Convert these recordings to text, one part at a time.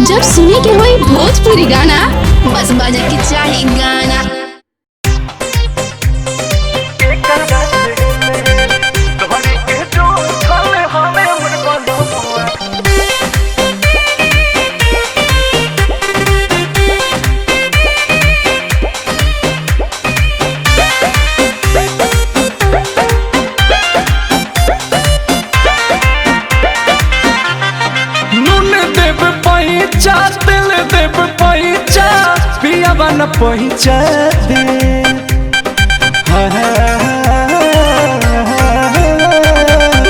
जब सुने के होई भोजपुरी गाना, बस बजे के चाही गाना। दिल देव पैचा पिया बन पैचा दे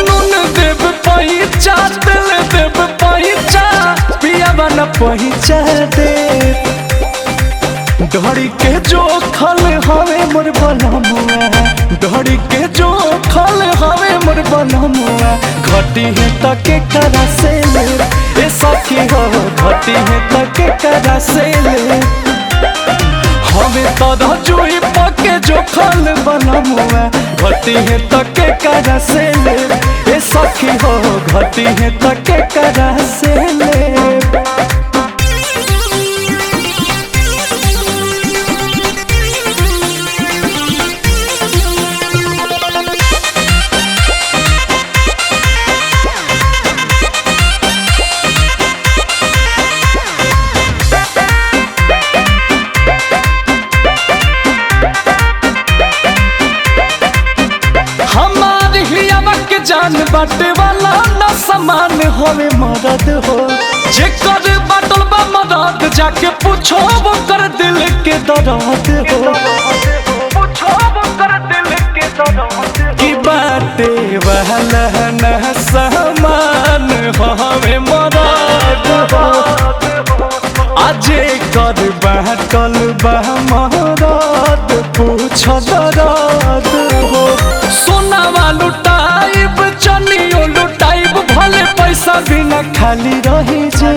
नून देव पैचा दिल देव पैचा पिया बन पैचा दे डोरी के जो खल हवे मोर बनमुआ डोरी के जो खल हवे मोर बनमुआ घटी है तके करा से ले ए सखी हो घटी है तके करा से ले हमें तो जुई पके जो खल बनमुआ घटी है तके करा से ले ए सखी हो घटी है तके करा से ले। जान बाटे वाला ना समान होवे मदद हो जे कर बाटल बा मदद जाके पूछो वो कर दिल के दर्द हो पूछो वो कर दिल के दर्द की बाटे वाला ना समान होवे मदद हो आजे कर बाटल बा मदद पूछो दर्द हो सोना वालू चनियो लुटाइब भले पैसा बिना खाली रही जे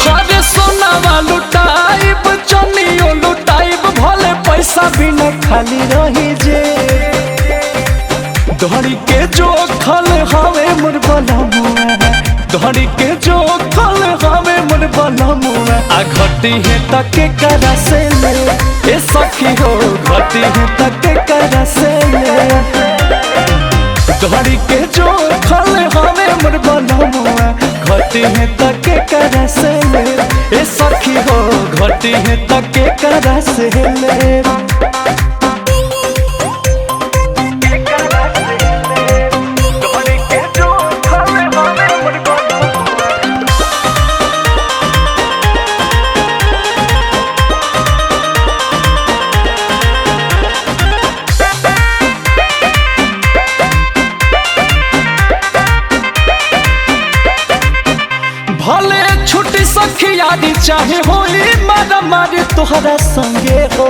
हरे सोनावा लुटाइब चनियो लुटाइब भले पैसा बिना खाली रही जे धड़ी के जो खल हवे मोर बनमुआ धड़ी के जो खल हवे मोर बनमुआ आ घटी है तके करा से ले ए सखी हो घटी है तके करा से ले धड़ी के जो खल हवे मोर बनमुआ घटी है तके करा से ले ए सखी हो घटी है तके करा से ले। भले छुट्टी सखियारी चाहे होली मारा मारी तोहरा संगे हो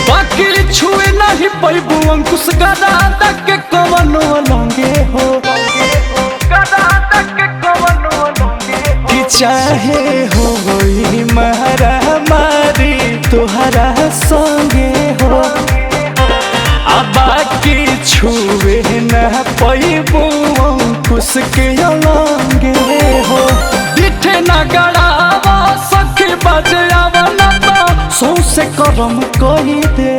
बाकी छुए नहीं पैबू अंकुश गदा तक के कवनो लंगे हो कि चाहे होली मारा मारी तोहरा संगे हो आ बाकी छुए न पैबू अंकुश के लंगे हो न गड़ावा सखी बजावा न तो सौसे करम कही दे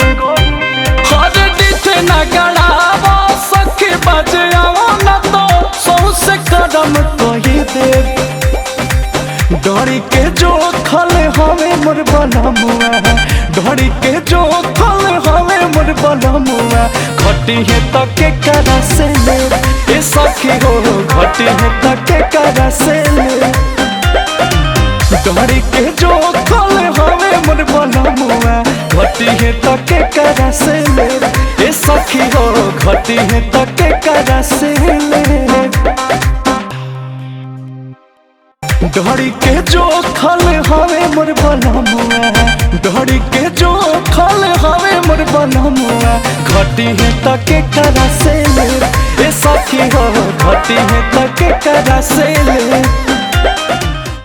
हर दिथे न गड़ावा सखी बजावा न तो सौसे करम कही दे डोरी के जो खल हवे मोर बनमुआ डोरी के जो खल हवे मोर बनमुआ घटी है तके करा से ले ए सखी हो घटी है तके करा से ले डोरी के जो खल हवे मोर बनमुआ घटी है तके करा से ले ए सखी हो घटी है तके करा से ले डोरी के जो खल हवे मोर बनमुआ डोरी के जो खल हवे मोर बनमुआ घटी है तके करा से ले ए सखी हो घटी है तके करा से ले।